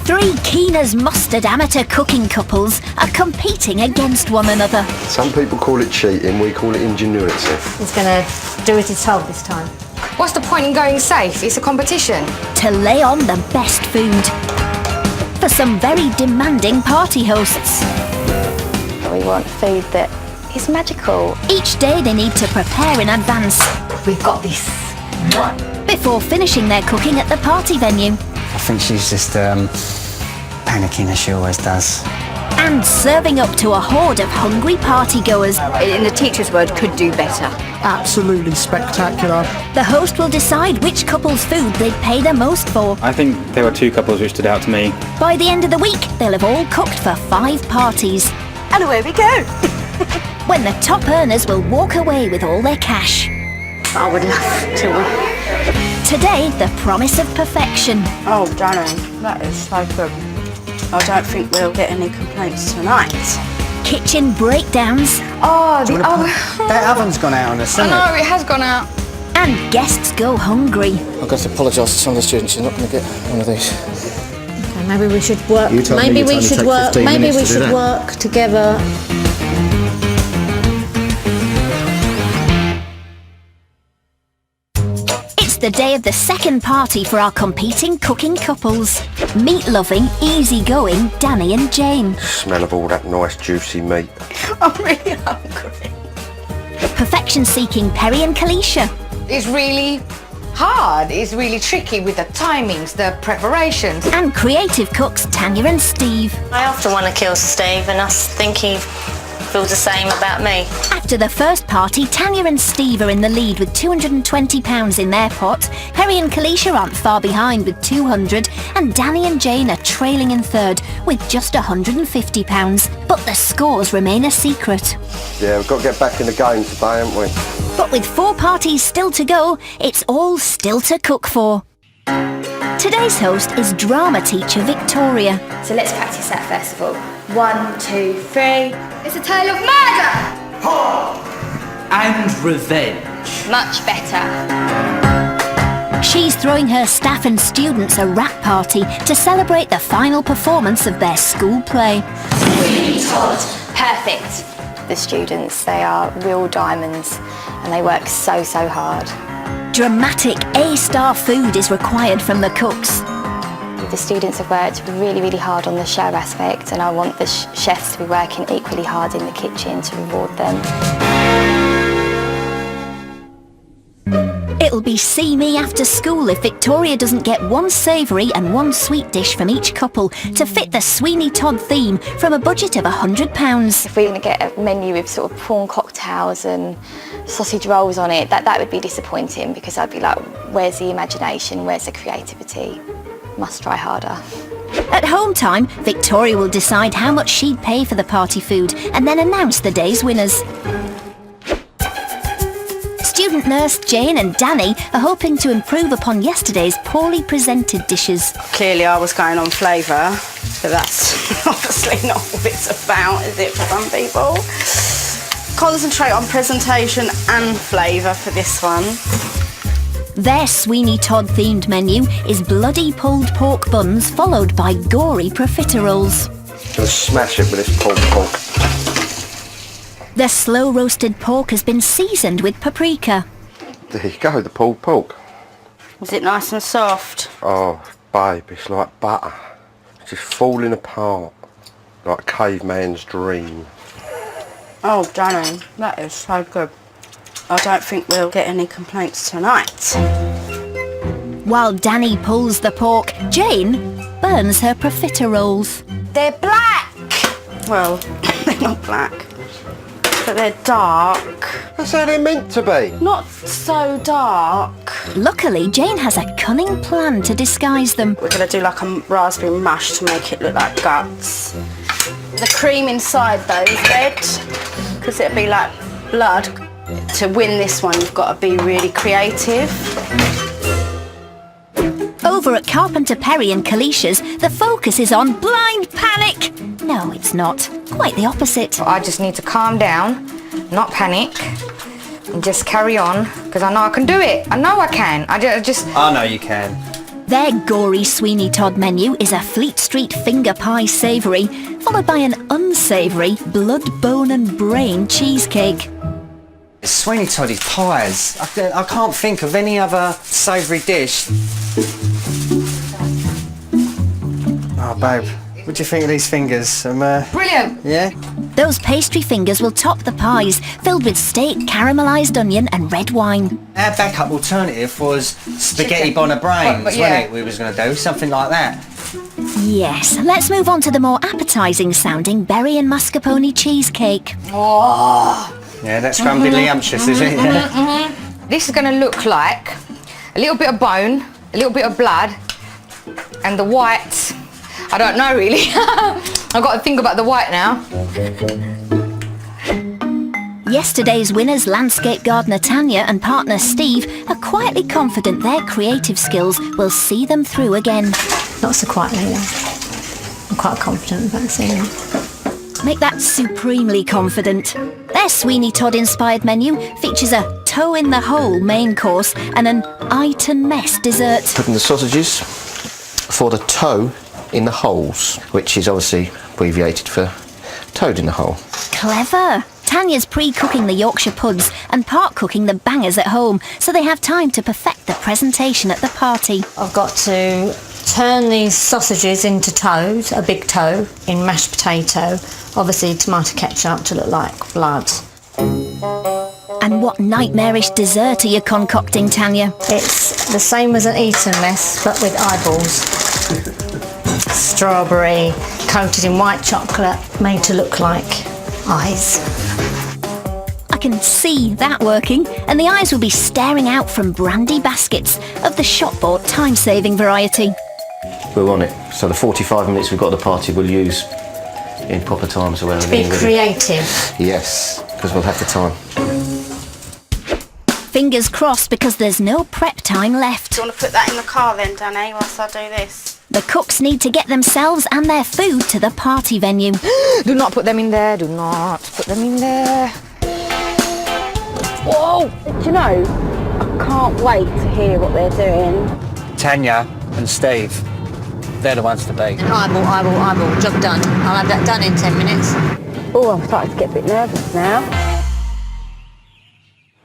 Three keen as mustard amateur cooking couples are competing against one another. Some people call it cheating, we call it ingenuity. He's going to do as he's told this time. What's the point in going safe? It's a competition. To lay on the best food for some very demanding party hosts. We want food that is magical. Each day they need to prepare in advance. We've got this. Before finishing their cooking at the party venue. I think she's just panicking as she always does. And serving up to a horde of hungry partygoers. In the teacher's word, could do better. Absolutely spectacular. The host will decide which couple's food they'd pay the most for. I think there were two couples which stood out to me. By the end of the week, they'll have all cooked for 5 parties. And away we go. When the top earners will walk away with all their cash. I would love to win. Today, the promise of perfection. Oh, Danny, that is so good. I don't think we'll get any complaints tonight. Kitchen breakdowns. Oh, That oven's gone out on us, I hasn't know, it has gone out. And guests go hungry. I've got to apologise to some of the students. You're not going to get one of these. Okay, maybe we should work. You told me maybe you'd we only should take work. 15 Maybe minutes we to do should that. work together. It's the day of the second party for our competing cooking couples. Meat-loving, easy-going Danny and Jane. Smell of all that nice juicy meat. I'm really hungry. Perfection-seeking Perry and Kalisha. It's really hard. It's really tricky with the timings, the preparations. And creative cooks Tanya and Steve. I often want to kill Steve, and I think he feels the same about me. After the first party, Tanya and Steve are in the lead with £220 in their pot. Perry and Kalisha aren't far behind with £200, and Danny and Jane are trailing in third with just £150. But the scores remain a secret. Yeah, we've got to get back in the game today, haven't we? But with 4 parties still to go, it's all still to cook for. Today's host is drama teacher Victoria. So let's practice that first of all. 1, 2, 3. It's a tale of murder! And revenge. Much better. She's throwing her staff and students a rap party to celebrate the final performance of their school play. Perfect. The students, they are real diamonds, and they work so hard. Dramatic A-star food is required from the cooks. The students have worked really hard on the show aspect, and I want the chefs to be working equally hard in the kitchen to reward them. It'll be see me after school if Victoria doesn't get 1 savoury and 1 sweet dish from each couple to fit the Sweeney Todd theme from a budget of £100. If we're going to get a menu with sort of prawn cocktails and sausage rolls on it, that would be disappointing, because I'd be like, where's the imagination, where's the creativity? Must try harder. At home time, Victoria will decide how much she'd pay for the party food and then announce the day's winners. Student nurse Jane and Danny are hoping to improve upon yesterday's poorly presented dishes. Clearly I was going on flavour, but that's obviously not what it's about, is it, for some people? Concentrate on presentation and flavour for this one. Their Sweeney Todd themed menu is bloody pulled pork buns followed by gory profiteroles. Gonna smash it with this pulled pork. The slow roasted pork has been seasoned with paprika. There you go, the pulled pork. Is it nice and soft? Oh, babe, it's like butter. It's just falling apart. Like a caveman's dream. Oh, Danny, that is so good. I don't think we'll get any complaints tonight. While Danny pulls the pork, Jane burns her profiteroles. They're black! Well, they're not black, but they're dark. That's how they're meant to be. Not so dark. Luckily, Jane has a cunning plan to disguise them. We're going to do like a raspberry mash to make it look like guts. The cream inside though is red, because it'll be like blood. To win this one, you've got to be really creative. Over at Carpenter Perry and Kalisha's, the focus is on blind panic. No, it's not. Quite the opposite. I just need to calm down, not panic, and just carry on, because I know I can do it. I know I can. I know you can. Their gory Sweeney Todd menu is a Fleet Street finger pie savoury, followed by an unsavoury blood, bone and brain cheesecake. Sweeney Todd's pies. I can't think of any other savoury dish. Oh, babe, what do you think of these fingers? Brilliant. Yeah? Those pastry fingers will top the pies, filled with steak, caramelised onion and red wine. Our backup alternative was spaghetti bon à brains, wasn't it? We was going to do something like that. Yes, let's move on to the more appetising sounding berry and mascarpone cheesecake. Oh. Yeah, that's scrumblyumptious, is it? Yeah. This is going to look like a little bit of bone, a little bit of blood, and the white. I don't know really. I've got to think about the white now. Yesterday's winners, landscape gardener Tanya and partner Steve, are quietly confident their creative skills will see them through again. Not so quietly though. I'm quite confident about seeing it. Make that supremely confident. Their Sweeney Todd inspired menu features a toe in the hole main course and an Iton mess dessert. Putting the sausages for the toe in the holes, which is obviously abbreviated for toad in the hole. Clever. Tanya's pre-cooking the Yorkshire puds and part cooking the bangers at home, so they have time to perfect the presentation at the party. I've got to turn these sausages into toad, a big toe, in mashed potato, obviously tomato ketchup to look like blood. And what nightmarish dessert are you concocting, Tanya? It's the same as an Eton mess, but with eyeballs. Strawberry coated in white chocolate, made to look like eyes. I can see that working, and the eyes will be staring out from brandy baskets of the shop-bought time-saving variety. We're on it. So the 45 minutes we've got at the party we'll use in proper time. So we're Be creative. Yes, because we'll have the time. Fingers crossed, because there's no prep time left. Do you want to put that in the car then, Danny, whilst I do this? The cooks need to get themselves and their food to the party venue. Do not put them in there. Do not put them in there. Whoa! Do you know, I can't wait to hear what they're doing. Tanya and Steve, they're the ones to beat. Eyeball, job done. I'll have that done in 10 minutes. Oh, I'm starting to get a bit nervous now.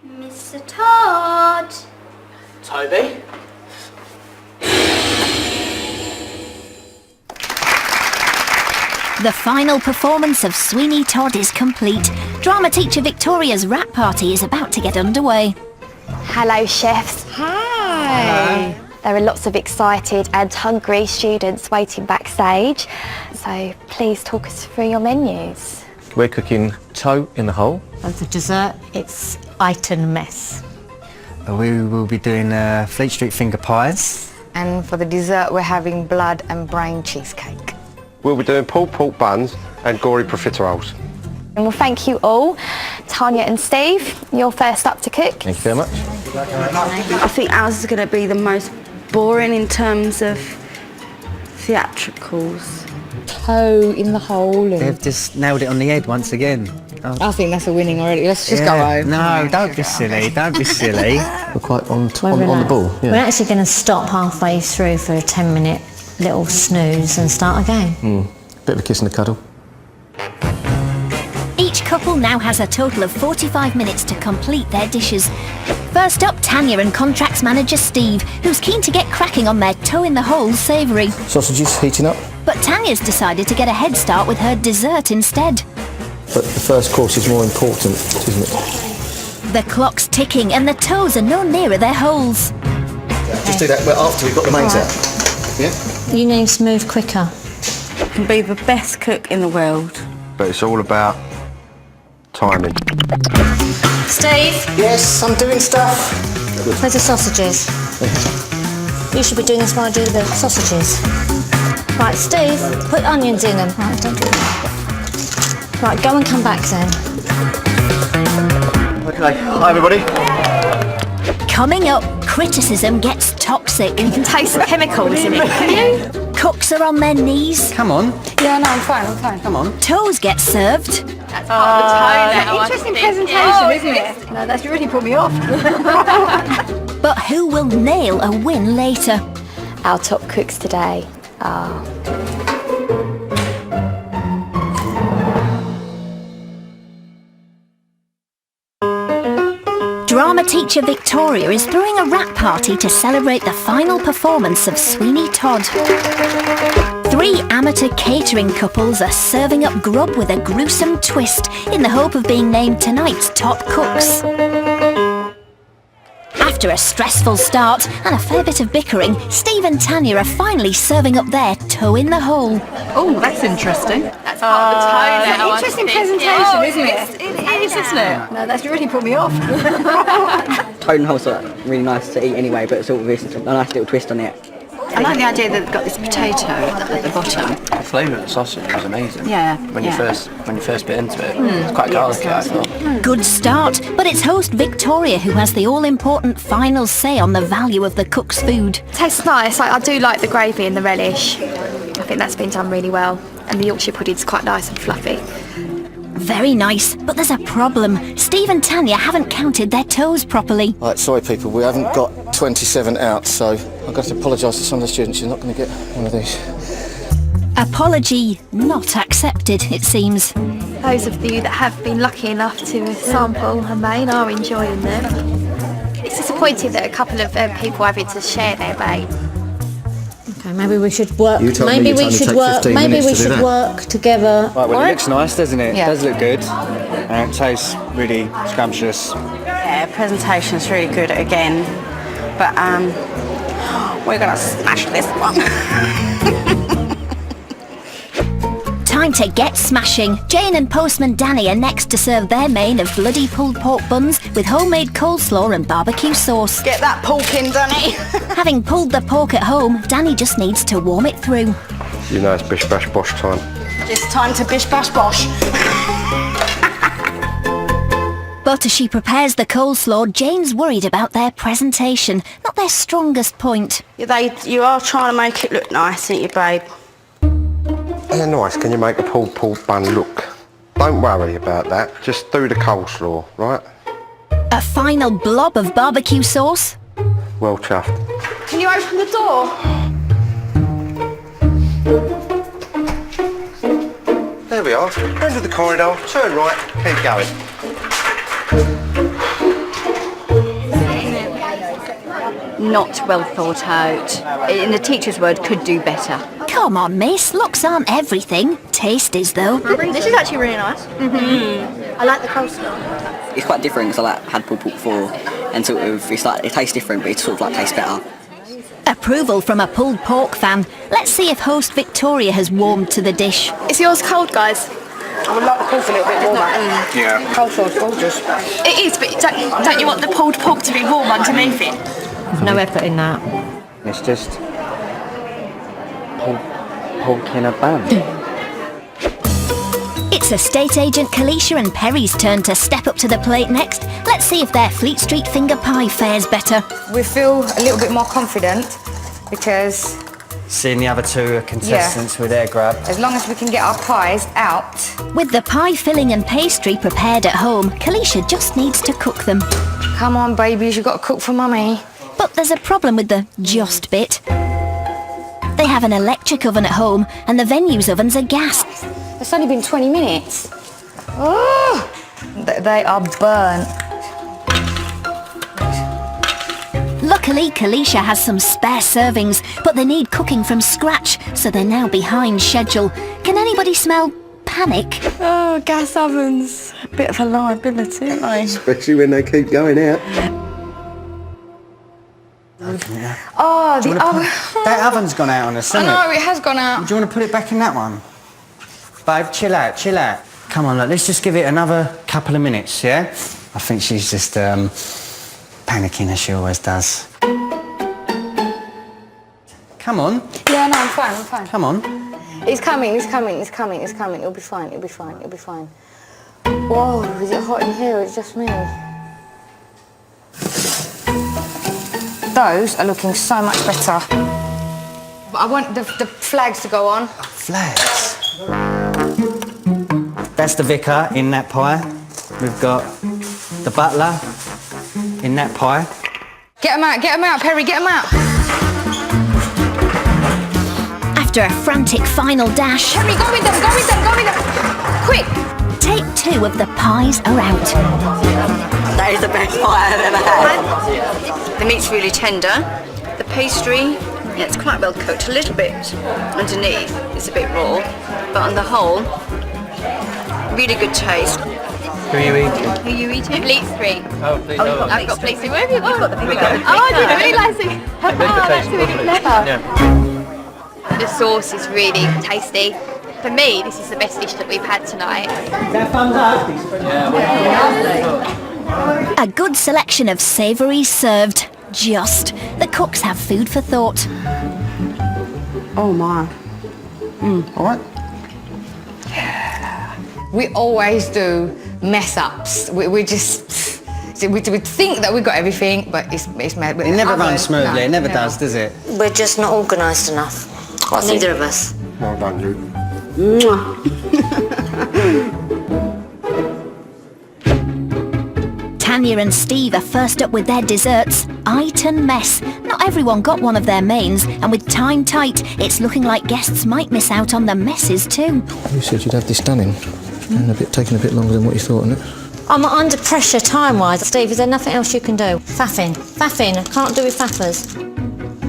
Mr. Todd! Toby? The final performance of Sweeney Todd is complete. Drama teacher Victoria's rap party is about to get underway. Hello, chefs. Hi. There are lots of excited and hungry students waiting backstage. So please talk us through your menus. We're cooking toe in the hole. And for dessert, it's Iton mess. We will be doing Fleet Street finger pies. And for the dessert, we're having blood and brain cheesecake. We'll be doing pulled pork buns and gory profiteroles. And well, thank you all. Tanya and Steve, you're first up to cook. Thank you very much. I think ours is going to be the most boring in terms of theatricals. Toe in the hole. They've just nailed it on the head once again. I think that's a winning already. Let's just go home. No, don't be silly. Don't be silly. We're quite on the ball. We're Yeah. actually going to stop halfway through for a 10-minute little snooze and start again. Bit of a kiss and a cuddle. Each couple now has a total of 45 minutes to complete their dishes. First up, Tanya and contracts manager Steve, who's keen to get cracking on their toe-in-the-hole savoury. Sausages heating up. But Tanya's decided to get a head start with her dessert instead. But the first course is more important, isn't it? The clock's ticking and the toes are no nearer their holes. Just do that after we've got the mains out. Yeah? You need to move quicker. I can be the best cook in the world. But it's all about timing. Steve, Yes, I'm doing stuff. where's the sausages? You should be doing this while I do the sausages. Right, Steve, put onions in them. Right, don't do that. Right, go and come back then. Okay, hi everybody. Coming up, criticism gets toxic. You can taste the chemicals in it, can you? Cooks are on their knees. Come on. Yeah, no, I'm fine. Come on. Toes get served. Interesting presentation, isn't it? No, that's really put me off. But who will nail a win later? Our top cooks today are... Drama teacher Victoria is throwing a wrap party to celebrate the final performance of Sweeney Todd. 3 amateur catering couples are serving up grub with a gruesome twist in the hope of being named tonight's top cooks. After a stressful start and a fair bit of bickering, Steve and Tanya are finally serving up their toe in the hole. Oh, that's interesting. That's part of the toe now. Interesting presentation, isn't it? It is, isn't it? No, that's really put me off. Toe and hole's really nice to eat anyway, but sort of a nice little twist on it. I like the idea that they've got this potato at the bottom. The flavour of the sausage was amazing. Yeah. When you first bit into it, it's quite garlicky, I thought. Good start, but it's host Victoria who has the all-important final say on the value of the cook's food. Tastes nice. I do like the gravy and the relish. I think that's been done really well. And the Yorkshire pudding's quite nice and fluffy. Very nice, but there's a problem. Steve and Tanya haven't counted their toes properly. Right, sorry people, we haven't got 27 out, so I've got to apologise to some of the students. You're not going to get one of these. Apology not accepted, it seems. Those of you that have been lucky enough to sample a main are enjoying them. It's disappointing that a couple of people are having to share their main. Okay, maybe we should work. You told me Maybe you'd we only should take work. 15 Maybe minutes we to do should that. work together. Right, well, it looks nice, doesn't it? Yeah. It does look good. And it tastes really scrumptious. Yeah, presentation's really good again. But we're gonna smash this one. Time to get smashing. Jane and Postman Danny are next to serve their main of bloody pulled pork buns with homemade coleslaw and barbecue sauce. Get that pork in, Danny. Having pulled the pork at home, Danny just needs to warm it through. You know it's bish bash bosh time. It's time to bish bash bosh. But as she prepares the coleslaw, Jane's worried about their presentation, not their strongest point. You are trying to make it look nice, aren't you, babe? How nice can you make a pulled pork bun look? Don't worry about that. Just do the coleslaw, right? A final blob of barbecue sauce. Well chuffed. Can you open the door? There we are. End of the corridor. Turn right. Keep going. Not well thought out. In the teacher's word, could do better. Come on, miss. Looks aren't everything. Taste is, though. This is actually really nice. I like the coleslaw. It's quite different because I had pulled pork before, and sort of it tastes different, but it sort of tastes better. Approval from a pulled pork fan. Let's see if host Victoria has warmed to the dish. Is yours cold, guys? I would like the pork a little bit warmer. Yeah. Coleslaw's gorgeous. It is, but don't you want the pulled pork to be warm underneath it? There's no effort in that. It's just pork in a bun. It's estate agent Kalisha and Perry's turn to step up to the plate next. Let's see if their Fleet Street finger pie fares better. We feel a little bit more confident because Seeing the other two contestants with their grab. as long as we can get our pies out. With the pie filling and pastry prepared at home, Kalisha just needs to cook them. Come on, babies, you've got to cook for mummy. But there's a problem with the just bit. They have an electric oven at home and the venue's ovens are gas. It's only been 20 minutes. Oh, they are burnt. Luckily, Kalisha has some spare servings, but they need cooking from scratch, so they're now behind schedule. Can anybody smell panic? Oh, gas ovens. A bit of a liability, aren't they? Especially when they keep going out. Oh, the oven. That oven's gone out on us, I hasn't know, it has gone out. Do you want to put it back in that one? Babe, chill out, chill out. Come on, look, let's just give it another couple of minutes, yeah? I think she's just panicking as she always does. Come on. Yeah, no, I'm fine, I'm fine. Come on. It's coming. It'll be fine. Whoa, is it hot in here or is it just me? Those are looking so much better. But I want the flags to go on. Flags. That's the vicar in that pie. We've got the butler in that pie. Get them out, Perry, get them out. After a frantic final dash... Henry, go with them, go with them, go with them! Quick! Take 2 of the pies are out. That is the best pie I've ever had. The meat's really tender. The pastry, yeah, it's quite well cooked. A little bit underneath, it's a bit raw. But on the whole, really good taste. Who are you eating? Who are you eating? Fleet Street. Oh, please. I've got Fleet Street. Where have you got? Got the big one. Oh, I didn't realise it. Oh, that's really clever. Yeah. The sauce is really tasty. For me, this is the best dish that we've had tonight. A good selection of savouries served. Just. The cooks have food for thought. Oh my. All right. We always do mess ups. We just... We think that we got everything, but it's mad. It never runs smoothly, it never does it? We're just not organised enough. Neither of us. Well done, you. Tanya and Steve are first up with their desserts. Iton mess. Not everyone got one of their mains, and with time tight, it's looking like guests might miss out on the messes too. You said you'd have this done in. Taking a bit longer than what you thought, isn't it? I'm under pressure time-wise. Steve, is there nothing else you can do? Faffing. Faffing. I can't do with faffers.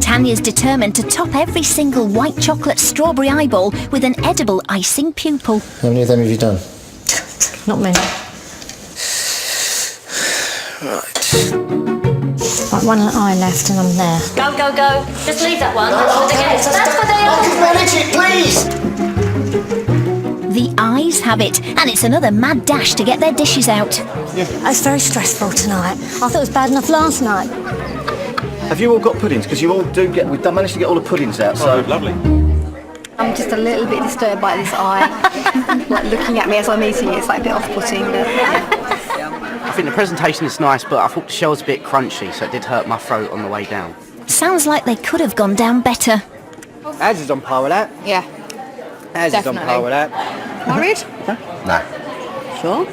Tanya's determined to top every single white chocolate strawberry eyeball with an edible icing pupil. How many of them have you done? Not many. Right, one eye left and I'm there. Go, go, go. Just leave that one. That's for the guests. That's for the manage it, please! The eyes have it, and it's another mad dash to get their dishes out. It's very stressful tonight. I thought it was bad enough last night. Have you all got puddings? Because you all do get... We've managed to get all the puddings out, so... Lovely. I'm just a little bit disturbed by this eye. Like looking at me as I'm eating it, it's like a bit off-putting. But... I think the presentation is nice, but I thought the shell's a bit crunchy, so it did hurt my throat on the way down. Sounds like they could have gone down better. Az is on par with that. Yeah. Az is on par with that. Worried? No. Sure?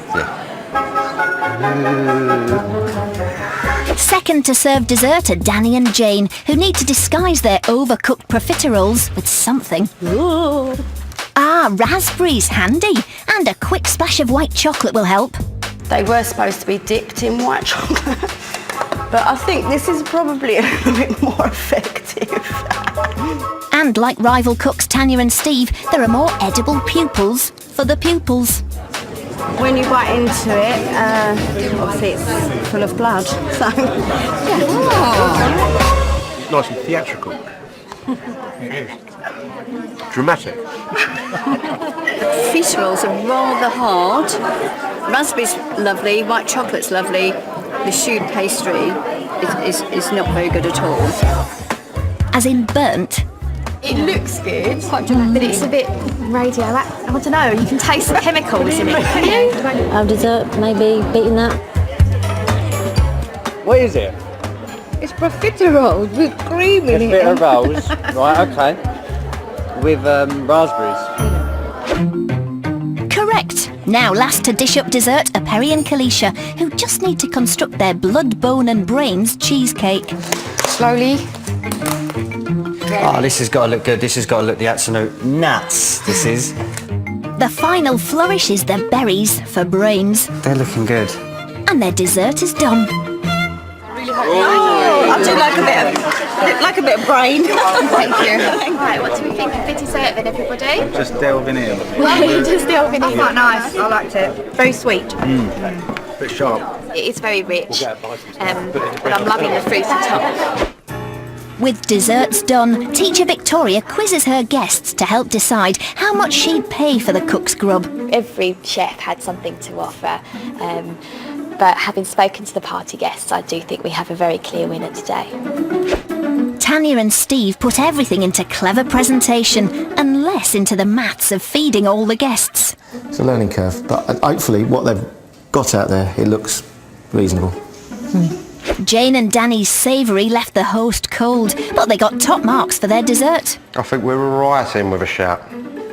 Second to serve dessert are Danny and Jane, who need to disguise their overcooked profiteroles with something. Ooh. Ah, raspberries, handy. And a quick splash of white chocolate will help. They were supposed to be dipped in white chocolate, but I think this is probably a little bit more effective. And like rival cooks Tanya and Steve, there are more edible pupils for the pupils. When you bite into it, obviously it's full of blood, so yeah. It's nice and theatrical. It is. Dramatic. Profiteroles are rather hard. Raspberry's lovely, white chocolate's lovely. The chou pastry is not very good at all. As in burnt. It looks good, quite dramatic, but it's a bit radioactive. I don't know, you can taste the chemicals in it, can you? Our dessert, maybe beating that. What is it? It's profiteroles with cream in it. Profiteroles. Right, okay. With raspberries. Correct. Now last to dish up dessert are Perry and Kalisha, who just need to construct their blood, bone and brains cheesecake. Slowly. Oh, this has got to look good. This has got to look the absolute nuts, this is. The final flourish is the berries for brains. They're looking good. And their dessert is done. Oh, I do like a bit of brain. Thank you. Right, what do we think of the dessert then, everybody? Just delve in here. Well, you just delving in. Quite nice, I liked it. Very sweet. Bit sharp. It is very rich, but I'm loving the fruit on top. With desserts done, teacher Victoria quizzes her guests to help decide how much she'd pay for the cook's grub. Every chef had something to offer, but having spoken to the party guests, I do think we have a very clear winner today. Tanya and Steve put everything into clever presentation and less into the maths of feeding all the guests. It's a learning curve, but hopefully what they've got out there, it looks reasonable. Jane and Danny's savoury left the host cold, but they got top marks for their dessert. I think we were right in with a shout.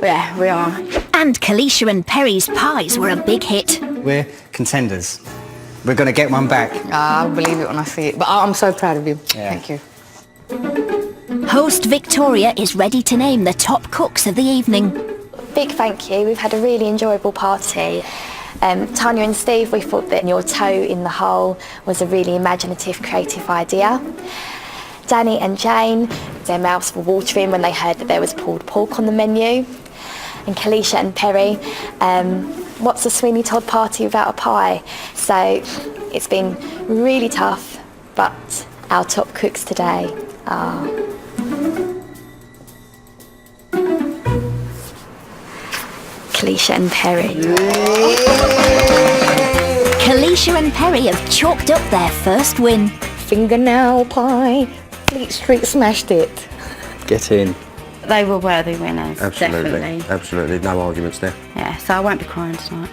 Yeah, we are. And Kalisha and Perry's pies were a big hit. We're contenders. We're going to get one back. I'll believe it when I see it. But I'm so proud of you. Yeah. Thank you. Host Victoria is ready to name the top cooks of the evening. Big thank you. We've had a really enjoyable party. Tanya and Steve, we thought that your toe in the hole was a really imaginative, creative idea. Danny and Jane, their mouths were watering when they heard that there was pulled pork on the menu. And Kalisha and Perry, what's a Sweeney Todd party without a pie? So it's been really tough, but our top cooks today are Kalisha and Perry. Kalisha and Perry have chalked up their first win. Fingernail pie, Fleet Street smashed it. Get in. They were worthy winners, definitely. Absolutely, no arguments there. Yeah, so I won't be crying tonight.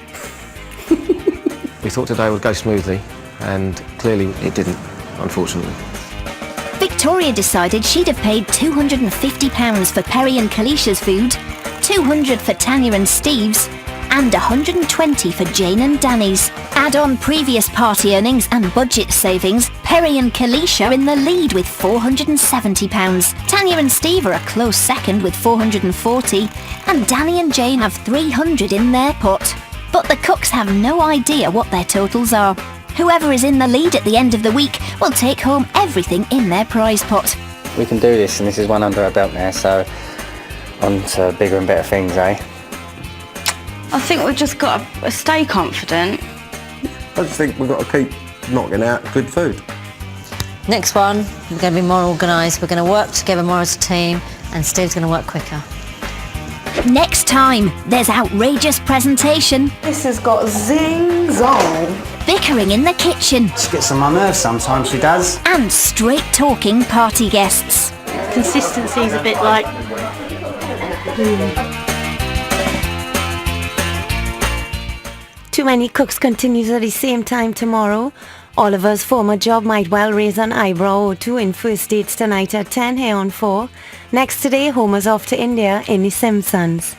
We thought today would go smoothly, and clearly it didn't, unfortunately. Victoria decided she'd have paid £250 for Perry and Kalisha's food, £200 for Tanya and Steve's, and £120 for Jane and Danny's. Add on previous party earnings and budget savings, Perry and Kalisha are in the lead with £470. Tanya and Steve are a close second with £440, and Danny and Jane have £300 in their pot. But the cooks have no idea what their totals are. Whoever is in the lead at the end of the week will take home everything in their prize pot. We can do this, and this is one under our belt now, so on to bigger and better things, eh? I think we've just got to stay confident. I just think we've got to keep knocking out good food. Next one, we're going to be more organised. We're going to work together more as a team, and Steve's going to work quicker. Next time, there's outrageous presentation. This has got zing-zong. Bickering in the kitchen. She gets on my nerves sometimes, she does. And straight-talking party guests. Consistency's a bit like... Too many cooks continues at the same time tomorrow. Oliver's former job might well raise an eyebrow or two in First Dates tonight at 10 here on 4. Next today, Homer's off to India in The Simpsons.